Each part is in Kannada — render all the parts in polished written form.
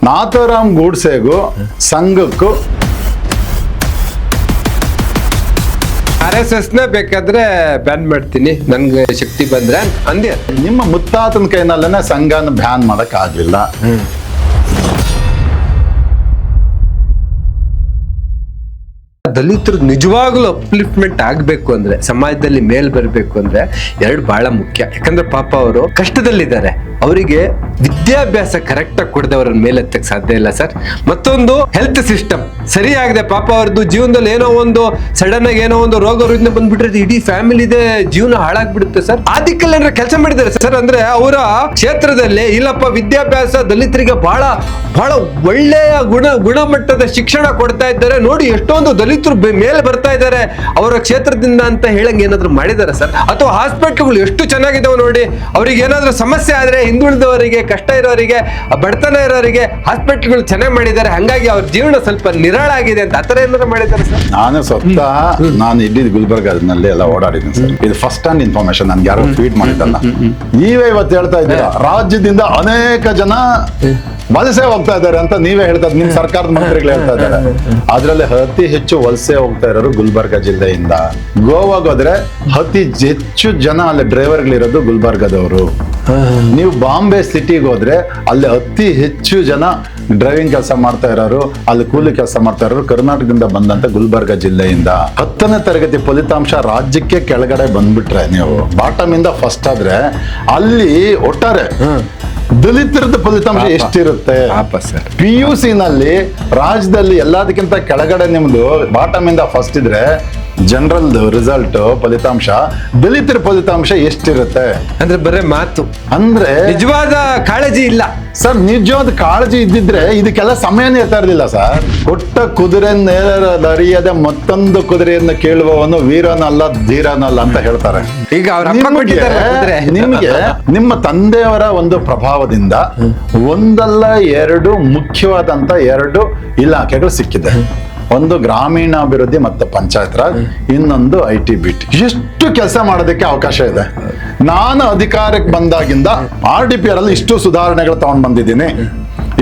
ನಾಥೂರಾಮ್ ಗೂಡ್ಸೆಗೂ ಸಂಘಕ್ಕೂ RSS ನ ಬೇಕಾದ್ರೆ ಬ್ಯಾನ್ ಮಾಡ್ತೀನಿ ನನ್ಗೆ ಶಕ್ತಿ ಬಂದ್ರೆ ಅಂದ್ಯ. ನಿಮ್ಮ ಮುತ್ತಾತನ ಕೈನಲ್ಲೇನೆ ಸಂಘನ ಬ್ಯಾನ್ ಮಾಡಕ್ ಆಗ್ಲಿಲ್ಲ. ದಲಿತರು ನಿಜವಾಗ್ಲೂ ಅಪ್ಲಿಫ್ಟ್ಮೆಂಟ್ ಆಗ್ಬೇಕು ಅಂದ್ರೆ, ಸಮಾಜದಲ್ಲಿ ಮೇಲ್ ಬರ್ಬೇಕು ಅಂದ್ರೆ ಎರಡು ಬಹಳ ಮುಖ್ಯ. ಯಾಕಂದ್ರೆ ಪಾಪ ಅವರು ಕಷ್ಟದಲ್ಲಿದ್ದಾರೆ, ಅವರಿಗೆ ವಿದ್ಯಾಭ್ಯಾಸ ಕರೆಕ್ಟ್ ಆಗಿ ಕೊಡದವ್ರನ್ನ ಮೇಲೆತ್ತಕ್ ಸಾಧ್ಯ ಇಲ್ಲ ಸರ್. ಮತ್ತೊಂದು ಹೆಲ್ತ್ ಸಿಸ್ಟಮ್ ಸರಿಯಾಗಿದೆ. ಪಾಪ ಅವ್ರದ್ದು ಜೀವನದಲ್ಲಿ ಏನೋ ಒಂದು ಸಡನ್ ಆಗಿ ಏನೋ ಒಂದು ರೋಗ ರುಜಿನ ಬಂದ್ಬಿಟ್ರೆ ಇಡೀ ಫ್ಯಾಮಿಲಿದೆ ಜೀವನ ಹಾಳಾಗ್ಬಿಡುತ್ತೆ ಸರ್. ಆ ದಿಕ್ಕಲ್ಲಿ ಏನಾರ ಕೆಲಸ ಮಾಡಿದ್ದಾರೆ ಸರ್. ಅಂದ್ರೆ ಅವರ ಕ್ಷೇತ್ರದಲ್ಲಿ ಇಲ್ಲಪ್ಪ ವಿದ್ಯಾಭ್ಯಾಸ ದಲಿತರಿಗೆ ಬಹಳ ಬಹಳ ಒಳ್ಳೆಯ ಗುಣಮಟ್ಟದ ಶಿಕ್ಷಣ ಕೊಡ್ತಾ ಇದ್ದಾರೆ, ನೋಡಿ ಎಷ್ಟೊಂದು ದಲಿತರು ಮೇಲೆ ಬರ್ತಾ ಇದ್ದಾರೆ ಅವರ ಕ್ಷೇತ್ರದಿಂದ ಅಂತ ಹೇಳಂಗ್ ಏನಾದ್ರು ಮಾಡಿದಾರೆ ಸರ್? ಅಥವಾ ಹಾಸ್ಪಿಟ್ಲ್ಗಳು ಎಷ್ಟು ಚೆನ್ನಾಗಿದಾವೆ ನೋಡಿ, ಅವ್ರಿಗೆ ಏನಾದ್ರು ಸಮಸ್ಯೆ ಆದ್ರೆ ಹಿಂದುಳಿದವರಿಗೆ, ಕಷ್ಟ ಇರೋರಿಗೆ, ಬಡತನ ಇರೋರಿಗೆ ಹಾಸ್ಪಿಟ್ಲ್ಗಳು ಚೆನ್ನಾಗಿ ಮಾಡಿದ್ದಾರೆ, ಹಂಗಾಗಿ ಅವ್ರ ಜೀವನ ಸ್ವಲ್ಪ ನಿರಾಳ ಆಗಿದೆ ಅಂತ ಆತರ ಏನಾದ್ರು ಮಾಡಿದ್ದಾರೆ ಸರ್? ನಾನು ಸ್ವತಃ ನಾನು ಇದ್ದಿದ್ದು ಗುಲ್ಬರ್ಗಾದಲ್ಲಿ ಎಲ್ಲ ಓಡಾಡಿದ್ದೀನಿ ಸರ್. ಇದು ಫಸ್ಟ್ ಹ್ಯಾಂಡ್ ಇನ್ಫಾರ್ಮೇಶನ್, ನನ್ಗೆ ಯಾರು ಟ್ವೀಟ್ ಮಾಡಿದ್ದಲ್ಲ. ನೀವೇ ಇವತ್ತು ಹೇಳ್ತಾ ಇದ್ದೀರಾ ರಾಜ್ಯದಿಂದ ಅನೇಕ ಜನ ವಲಸೆ ಹೋಗ್ತಾ ಇದ್ದಾರೆ ಅಂತ ನೀವೇ ಹೇಳ್ತಾ ಇದ್ದೀರಿ, ನಿಮ್ ಸರ್ಕಾರದ ಮಂತ್ರಿಗಳು ಹೇಳ್ತಾ ಇದ್ದಾರೆ. ಅದ್ರಲ್ಲಿ ಅತಿ ಹೆಚ್ಚು ವಲಸೆ ಹೋಗ್ತಾ ಇರೋರು ಗುಲ್ಬರ್ಗ ಜಿಲ್ಲೆಯಿಂದ. ಗೋವಾಗ್ ಹೋದ್ರೆ ಅತಿ ಹೆಚ್ಚು ಜನ ಅಲ್ಲಿ ಡ್ರೈವರ್ಗಳಿರೋದು ಗುಲ್ಬರ್ಗದವರು. ನೀವು ಬಾಂಬೆ ಸಿಟಿಗೆ ಹೋದ್ರೆ ಅಲ್ಲಿ ಅತಿ ಹೆಚ್ಚು ಜನ ಡ್ರೈವಿಂಗ್ ಕೆಲಸ ಮಾಡ್ತಾ ಇರೋರು, ಅಲ್ಲಿ ಕೂಲಿ ಕೆಲಸ ಮಾಡ್ತಾ ಇರೋರು ಕರ್ನಾಟಕದಿಂದ ಬಂದಂತ ಗುಲ್ಬರ್ಗ ಜಿಲ್ಲೆಯಿಂದ. 10ನೇ ತರಗತಿ ಫಲಿತಾಂಶ ರಾಜ್ಯಕ್ಕೆ ಕೆಳಗಡೆ ಬಂದ್ಬಿಟ್ರೆ, ನೀವು ಬಾಟಮ್ ಇಂದ ಫಸ್ಟ್ ಆದ್ರೆ ಅಲ್ಲಿ ಒಟ್ಟಾರೆ ದಲಿತರದ ಫಲಿತಾಂಶ ಎಷ್ಟಿರುತ್ತೆ? PUC ನಲ್ಲಿ ರಾಜ್ಯದಲ್ಲಿ ಎಲ್ಲದಕ್ಕಿಂತ ಕೆಳಗಡೆ ನಿಮ್ದು ಬಾಟಮ್ ಇಂದ ಫಸ್ಟ್ ಇದ್ರೆ ಜನರಲ್ ರಿಸಲ್ಟ್ ಫಲಿತಾಂಶ, ದಲಿತರ ಫಲಿತಾಂಶ ಎಷ್ಟಿರುತ್ತೆ? ಅಂದ್ರೆ ಬರೇ ಮಾತು, ಅಂದ್ರೆ ನಿಜವಾದ ಕಾಳಜಿ ಇಲ್ಲ ಸರ್. ನಿಜವಾದ ಕಾಳಜಿ ಇದ್ದಿದ್ರೆ ಇದಕ್ಕೆಲ್ಲ ಸಮಯನೇ ಇರ್ತಾ ಇರ್ಲಿಲ್ಲ ಸರ್. ಕೊಟ್ಟ ಕುದುರೆ ನೇರರಿಯದೆ ಮತ್ತೊಂದು ಕುದುರೆಯನ್ನು ಕೇಳುವವನು ವೀರನಲ್ಲ ಧೀರನಲ್ಲ ಅಂತ ಹೇಳ್ತಾರೆ. ಈಗ ನಿಮ್ಗೆ ನಿಮ್ಮ ತಂದೆಯವರ ಒಂದು ಪ್ರಭಾವದಿಂದ ಒಂದಲ್ಲ ಎರಡು ಮುಖ್ಯವಾದಂತ ಎರಡು ಇಲಾಖೆಗಳು ಸಿಕ್ಕಿದೆ. ಒಂದು ಗ್ರಾಮೀಣಾಭಿವೃದ್ಧಿ ಮತ್ತು ಪಂಚಾಯತ್ ರಾಜ್, ಇನ್ನೊಂದು IT/BT. ಎಷ್ಟು ಕೆಲಸ ಮಾಡೋದಕ್ಕೆ ಅವಕಾಶ ಇದೆ. ನಾನು ಅಧಿಕಾರಕ್ಕೆ ಬಂದಾಗಿಂದ RDPR ಅಲ್ಲಿ ಇಷ್ಟು ಸುಧಾರಣೆಗಳು ತಗೊಂಡ್ ಬಂದಿದ್ದೀನಿ,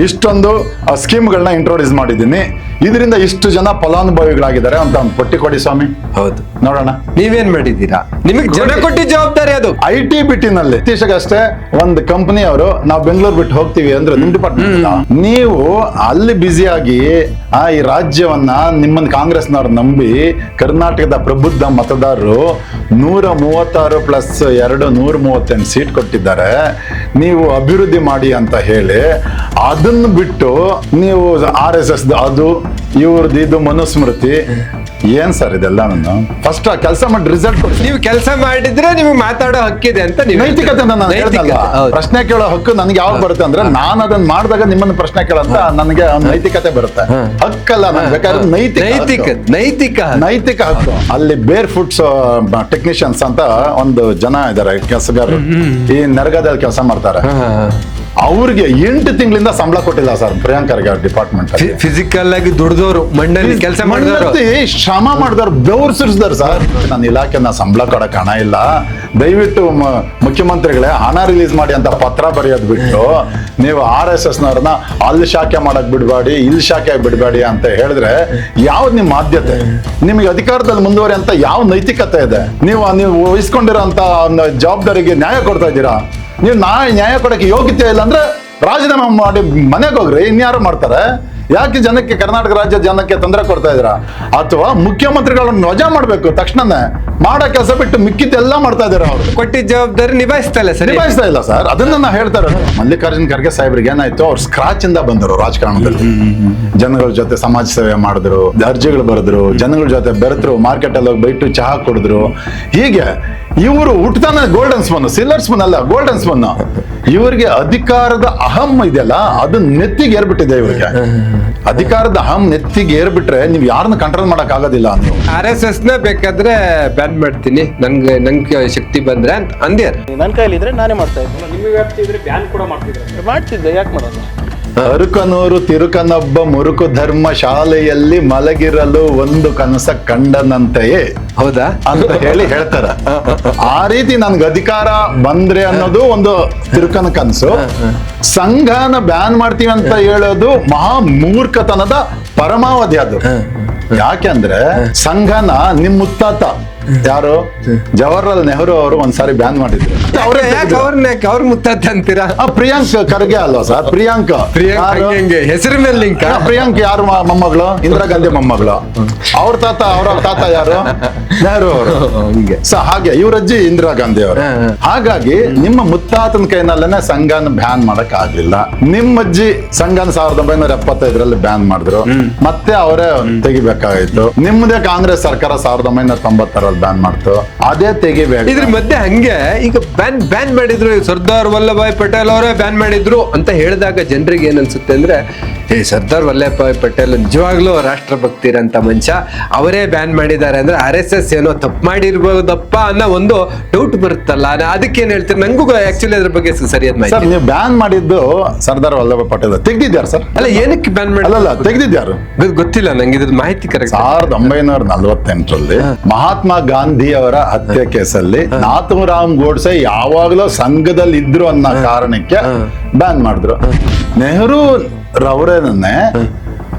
ಇಷ್ಟೊಂದು ಸ್ಕೀಮ್ಗಳನ್ನ ಇಂಟ್ರೊಡ್ಯೂಸ್ ಮಾಡಿದ್ದೀನಿ, ಇದರಿಂದ ಇಷ್ಟು ಜನ ಫಲಾನುಭವಿಗಳಾಗಿದ್ದಾರೆ ಅಂತ ಒಂದು ಪಟ್ಟಿ ಕೊಡಿ ಸ್ವಾಮಿ. ಹೌದು, ನೋಡೋಣ ನೀವೇನ್ ಮಾಡಿದ್ದೀರಾ, ನಿಮಗೆ ಜನ ಕೊಟ್ಟಿ ಜವಾಬ್ದಾರಿ ಅದು. IT/BT ನಲ್ಲಿ ಇತ್ತೀಚೆಗಷ್ಟೇ ಒಂದು ಕಂಪನಿ ಅವರು ನಾವು ಬೆಂಗಳೂರು ಬಿಟ್ಟು ಹೋಗ್ತೀವಿ ಅಂದ್ರೆ ನಿಮ್ ಡಿಪಾರ್ಟ್ಮೆಂಟ್, ನೀವು ಅಲ್ಲಿ ಬ್ಯುಸಿಯಾಗಿ ಈ ರಾಜ್ಯವನ್ನ ನಿಮ್ಮನ್ನ ಕಾಂಗ್ರೆಸ್ನವ್ರು ನಂಬಿ ಕರ್ನಾಟಕದ ಪ್ರಬುದ್ಧ ಮತದಾರರು 136 ಪ್ಲಸ್ 2 138 ಸೀಟ್ ಕೊಟ್ಟಿದ್ದಾರೆ. ನೀವು ಅಭಿವೃದ್ಧಿ ಮಾಡಿ ಅಂತ ಹೇಳಿ ಅದನ್ನು ಬಿಟ್ಟು ನೀವು RSS ಅದು ಇವ್ರದ್ದು ಇದು ಮನುಸ್ಮೃತಿ ಏನ್ ಸರ್ ಇದೆಲ್ಲ? ನಾನು ಫಸ್ಟ್ ಕೆಲಸ ಮಾಡಿ ರಿಸಲ್ಟ್ ಕೊಡಿ. ನೀವು ಕೆಲಸ ಮಾಡಿದ್ರೆ ನಿಮ್ಗೆ ಮಾತಾಡೋ ಹಕ್ಕಿದೆ ಅಂತ ನೈತಿಕತೆ ಪ್ರಶ್ನೆ ಕೇಳೋ ಹಕ್ಕು ನನಗೆ ಯಾವಾಗ ಬರುತ್ತೆ ಅಂದ್ರೆ, ನಾನು ಅದನ್ನ ಮಾಡಿದಾಗ ನಿಮ್ಮನ್ನ ಪ್ರಶ್ನೆ ಕೇಳಂತ ನನಗೆ ನೈತಿಕತೆ ಬರುತ್ತೆ. ಹಕ್ಕಲ್ಲ, ನನ್ಗೆ ಬೇಕಾದ್ರೆ ನೈತಿಕ ಹಕ್ಕು. ಅಲ್ಲಿ ಬೇರ್ ಫುಟ್ಸ್ ಟೆಕ್ನಿಷಿಯನ್ಸ್ ಅಂತ ಒಂದು ಜನ ಇದಾರೆ ಕೆಲಸಗಾರರು, ಈ ನರಗದಲ್ಲಿ ಕೆಲಸ ಮಾಡ್ತಾರೆ. ಅವ್ರಿಗೆ 8 ತಿಂಗಳಿಂದ ಸಂಬಳ ಕೊಟ್ಟಿಲ್ಲ ಸರ್ ಪ್ರಿಯಾಂಕರ್ಗೆ ಡಿಪಾರ್ಟ್ಮೆಂಟ್. ಫಿಸಿಕಲ್ ಆಗಿ ದುಡ್ದವ್ರು, ಮಂಡಳಿ ಕೆಲಸ ಮಾಡಿದವರು, ಶ್ರಮ ಮಾಡಿದವ್ರು, ಬೆವರು ಸುರಿಸಿದಾರೆ ಸರ್. ನನ್ನ ಇಲಾಖೆನ ಸಂಬಳ ಕೊಡಕ್ ಹಣ ಇಲ್ಲ, ದಯವಿಟ್ಟು ಮುಖ್ಯಮಂತ್ರಿಗಳೇ ಹಣ ರಿಲೀಸ್ ಮಾಡಿ ಅಂತ ಪತ್ರ ಬರೆಯೋದು ಬಿಟ್ಟು ನೀವು RSS ನವ್ರನ್ನ ಅಲ್ಲಿ ಶಾಖೆ ಮಾಡಕ್ ಬಿಡಬೇಡಿ, ಇಲ್ಲಿ ಶಾಖೆ ಬಿಡಬೇಡಿ ಅಂತ ಹೇಳಿದ್ರೆ ಯಾವ್ದು ನಿಮ್ಮ ಆದ್ಯತೆ? ನಿಮಗೆ ಅಧಿಕಾರದಲ್ಲಿ ಮುಂದುವರಿ ಅಂತ ಯಾವ ನೈತಿಕತೆ ಇದೆ? ನೀವು ವಹಿಸ್ಕೊಂಡಿರೋ ಅಂತ ಜವಾಬ್ದಾರಿಗೆ ನ್ಯಾಯ ಕೊಡ್ತಾ ಇದ್ದೀರಾ? ನೀವು ನ್ಯಾಯ ಕೊಡಕ್ಕೆ ಯೋಗ್ಯತೆ ಇಲ್ಲ ಅಂದ್ರೆ ರಾಜೀನಾಮೆ ಮಾಡಿ ಮನೆಗೆ ಹೋಗ್ರಿ, ಇನ್ಯಾರು ಮಾಡ್ತಾರೆ? ಯಾಕೆ ಜನಕ್ಕೆ, ಕರ್ನಾಟಕ ರಾಜ್ಯ ಜನಕ್ಕೆ ತೊಂದರೆ ಕೊಡ್ತಾ ಇದ್ದೀರಾ? ಅಥವಾ ಮುಖ್ಯಮಂತ್ರಿಗಳನ್ನ ವಜಾ ಮಾಡ್ಬೇಕು, ತಕ್ಷಣನೇ ಮಾಡೋ ಕೆಲಸ ಬಿಟ್ಟು ಮಿಕ್ಕಿದ್ದೆಲ್ಲ ಮಾಡ್ತಾ ಇದಾರೆ. ಅವರು ಕೊಟ್ಟಿದ್ದ ಜವಾಬ್ದಾರಿ ನಿಭಾಯಿಸ್ತಾ ಇಲ್ಲ ಸರ್. ಅದನ್ನ ನಾ ಹೇಳ್ತಾ ಇರೋದು. ಮಲ್ಲಿಕಾರ್ಜುನ್ ಖರ್ಗೆ ಸಾಹೇಬ್ರಿಗೆ ಏನಾಯ್ತು, ಅವ್ರು ಸ್ಕ್ರಾಚ್ ಇಂದ ಬಂದರು ರಾಜಕಾರಣದಲ್ಲಿ. ಜನಗಳ ಜೊತೆ ಸಮಾಜ ಸೇವೆ ಮಾಡಿದ್ರು, ಅರ್ಜಿಗಳು ಬರೆದ್ರು, ಜನಗಳ ಜೊತೆ ಬೆರೆತರು, ಮಾರ್ಕೆಟ್ ಅಲ್ಲಿ ಹೋಗಿ ಬೈಟು ಚಹಾ ಕುಡಿದ್ರು. ಹೀಗೆ ಇವರು ಹುಟ್ಟತಾನೆ ಗೋಲ್ಡನ್ ಸ್ಪೂನ್, ಸಿಲ್ವರ್ ಸ್ಪೂನ್ ಅಲ್ಲ, ಗೋಲ್ಡನ್ ಸ್ಪೂನ್. ಇವರಿಗೆ ಅಧಿಕಾರದ ಅಹಂ ಇದೆಯಲ್ಲ, ಅದು ನೆತ್ತಿಗೆ ಏರ್ಬಿಟ್ಟಿದೆ ಇವರಿಗೆ. ಅಧಿಕಾರದ ಅಹಂ ನೆತ್ತಿಗೆ ಏರ್ಬಿಟ್ರೆ ನೀವು ಯಾರನ್ನ ಕಂಟ್ರೋಲ್ ಮಾಡಕ್ ಆಗೋದಿಲ್ಲ. ನೀವು RSS ನ ಬೇಕಾದ್ರೆ ಬ್ಯಾನ್ ಮಾಡ್ತೀನಿ ನಂಗೆ ಶಕ್ತಿ ಬಂದ್ರೆ ಅಂತ ಅಂದ್ಯಾರ. ನನ್ನ ಕೈಲಿದ್ರೆ ನಾನೇ ಮಾಡ್ತಾ ಇದ್ದೆ. ನಿಮ್ಮ ವ್ಯಾಪ್ತಿ ಇದ್ರೆ ಬ್ಯಾನ್ ಕೂಡ ಮಾಡ್ತಿದ್ದೆ. ಯಾಕೆ ಮಾಡೋದು? ಅರುಕನೂರು ತಿರುಕನೊಬ್ಬ ಮುರುಕು ಧರ್ಮ ಶಾಲೆಯಲ್ಲಿ ಮಲಗಿರಲು ಒಂದು ಕನಸ ಕಂಡನಂತೆಯೇ ಹೌದಾ ಅಂತ ಹೇಳಿ ಹೇಳ್ತಾರ. ಆ ರೀತಿ ನನ್ಗೆ ಅಧಿಕಾರ ಬಂದ್ರೆ ಅನ್ನೋದು ಒಂದು ತಿರುಕನ ಕನಸು. ಸಂಘನ ಬ್ಯಾನ್ ಮಾಡ್ತೀವಿ ಅಂತ ಹೇಳೋದು ಮಹಾ ಮೂರ್ಖತನದ ಪರಮಾವಧಿ ಅದು. ಯಾಕೆಂದ್ರೆ ಸಂಘನ ನಿಮ್ ಮುತ್ತಾತ ಯಾರು ಜವಾಹರ್ಲಾಲ್ ನೆಹರು ಅವರು ಒಂದ್ಸಾರಿ ಬ್ಯಾನ್ ಮಾಡಿದ್ರು. ಅವ್ರ ಮುತ್ತಾತ ಅಂತೀರಾ? ಪ್ರಿಯಾಂಕ್ ಖರ್ಗೆ ಅಲ್ವಾ ಸರ್? ಪ್ರಿಯಾಂಕ್ ಹೆಸರ ಮೇಲೆ ಲಿಂಕ್. ಪ್ರಿಯಾಂಕ್ ಯಾರು ಮೊಮ್ಮಗಳು? ಇಂದಿರಾ ಗಾಂಧಿ ಮೊಮ್ಮಗಳು. ಅವ್ರ ತಾತ ಯಾರು? ನೆಹರು ಅವರು. ಹಾಗೆ ಇವ್ರ ಅಜ್ಜಿ ಇಂದಿರಾ ಗಾಂಧಿ ಅವರು. ಹಾಗಾಗಿ ನಿಮ್ಮ ಮುತ್ತಾತನ ಕೈನಲ್ಲೇನೆ ಸಂಘನ ಬ್ಯಾನ್ ಮಾಡಕ್ ಆಗ್ಲಿಲ್ಲ. ನಿಮ್ಮ ಅಜ್ಜಿ ಸಂಘನ 1975 ಬ್ಯಾನ್ ಮಾಡಿದ್ರು, ಮತ್ತೆ ಅವರೇ ತೆಗಿಬೇಕಾಗಿತ್ತು. ನಿಮ್ಮದೇ ಕಾಂಗ್ರೆಸ್ ಸರ್ಕಾರ 1990 ಬ್ಯಾನ್ ಮಾಡ್ತು, ಅದೇ ತೆಗಿಬೇಕು. ಇದ್ರ ಮಧ್ಯೆ ಹಂಗೆ ಈಗ ಬ್ಯಾನ್ ಮಾಡಿದ್ರು, ಸರ್ದಾರ್ ವಲ್ಲಭಾಯ್ ಪಟೇಲ್ ಅವರೇ ಬ್ಯಾನ್ ಮಾಡಿದ್ರು ಅಂತ ಹೇಳಿದಾಗ ಜನರಿಗೆ ಏನ್ ಅನ್ಸುತ್ತೆ ಅಂದ್ರೆ, ಸರ್ದಾರ್ ವಲ್ಲಭಾಯ್ ಪಟೇಲ್ ನಿಜವಾಗ್ಲೂ ರಾಷ್ಟ್ರಭಕ್ತಿ ಇರಂತ ಮನುಷ್ಯ, ಅವರೇ ಬ್ಯಾನ್ ಮಾಡಿದ್ದಾರೆ ಅಂದ್ರೆ RSS ಏನೋ ತಪ್ಪು ಮಾಡಿರ್ಬೋದಪ್ಪ ಅನ್ನೋ ಒಂದು ಡೌಟ್ ಬರುತ್ತಲ್ಲ. ಅದಕ್ಕೆ ಏನ್ ಹೇಳ್ತೀರಿ? ನಂಗೂ ಆಕ್ಚುಲಿ ಅದ್ರ ಬಗ್ಗೆ ಸರಿಯಾದ ಮಾಹಿತಿ. ನೀವು ಬ್ಯಾನ್ ಮಾಡಿದ್ದು ಸರ್ದಾರ್ ವಲ್ಲಭಾಯ್ ಪಟೇಲ್ ತೆಗ್ದಿದ್ಯಾರು ಸರ್? ಅಲ್ಲ, ಏನಕ್ಕೆ ಬ್ಯಾನ್ ಮಾಡಿ? ಅಲ್ಲ ತೆಗ್ದಿದ್ಯಾರು ಗೊತ್ತಿಲ್ಲ ನಂಗೆ ಇದ್ರ ಮಾಹಿತಿ ಕರೆಕ್ಟ್. 1948 ಮಹಾತ್ಮ ಗಾಂಧಿ ಅವರ ಹತ್ಯೆ ಕೇಸಲ್ಲಿ ನಾಥೂರಾಮ್ ಗೋಡ್ಸೆ ಯಾವಾಗ್ಲೂ ಸಂಘದಲ್ಲಿ ಇದ್ರು ಅನ್ನೋ ಕಾರಣಕ್ಕೆ ಬ್ಯಾನ್ ಮಾಡಿದ್ರು. ನೆಹರು ರವರೇನೇ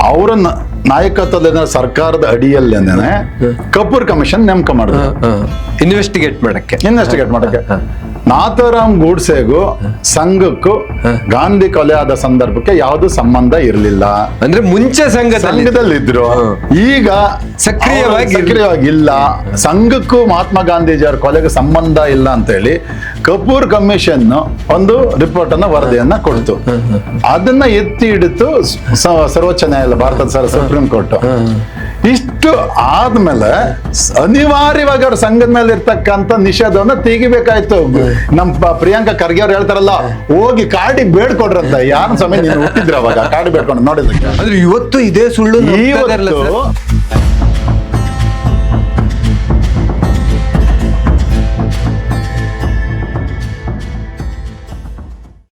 ಅವರ ನಾಯಕತ್ವದ ಸರ್ಕಾರದ ಅಡಿಯಲ್ಲೇನೆ ಕಪೂರ್ ಕಮಿಷನ್ ನೇಮಕ ಮಾಡಿದ್ರು ಇನ್ವೆಸ್ಟಿಗೇಟ್ ಮಾಡಕ್ಕೆ. ನಾಥೂರಾಮ್ ಗೋಡ್ಸೆಗೂ ಸಂಘಕ್ಕೂ ಗಾಂಧಿ ಕೊಲೆ ಆದ ಸಂದರ್ಭಕ್ಕೆ ಯಾವುದು ಸಂಬಂಧ ಇರಲಿಲ್ಲ. ಅಂದ್ರೆ ಮುಂಚೆ ಸಂಘದಲ್ಲಿದ್ರು, ಈಗ ಸಕ್ರಿಯವಾಗಿಲ್ಲ. ಸಂಘಕ್ಕೂ ಮಹಾತ್ಮ ಗಾಂಧೀಜಿಯವರ ಕೊಲೆಗೆ ಸಂಬಂಧ ಇಲ್ಲ ಅಂತ ಹೇಳಿ ಕಪೂರ್ ಕಮಿಷನ್ ಒಂದು ರಿಪೋರ್ಟ್ ಅನ್ನ ವರದಿಯನ್ನ ಕೊಡ್ತು. ಅದನ್ನ ಎತ್ತಿ ಹಿಡಿತು ಸರ್ವೋಚ್ಚ ನ್ಯಾಯಾಲಯ, ಭಾರತದ ಸುಪ್ರೀಂ ಕೋರ್ಟ್. ಇಷ್ಟು ಆದ್ಮೇಲೆ ಅನಿವಾರ್ಯವಾಗಿ ಅವ್ರ ಸಂಘದ ಮೇಲೆ ಇರ್ತಕ್ಕಂಥ ನಿಷೇಧವನ್ನ ತೆಗಿಬೇಕಾಯ್ತು. ನಮ್ಮ ಪ್ರಿಯಾಂಕಾ ಖರ್ಗೆ ಅವ್ರು ಹೇಳ್ತಾರಲ್ಲ, ಹೋಗಿ ಕಾಡಿಗೆ ಬೇಡ್ಕೊಡ್ರಂತ. ಯಾರ ಸಮಯ ನೀನು ಹುಟ್ಟಿದ್ರ ಅವಾಗ ಕಾಡಿ ಬೇಡ್ಕೊಂಡು ನೋಡಿದಕ್ಕೆ. ಇವತ್ತು ಇದೇ ಸುಳ್ಳು. ಇವತ್ತು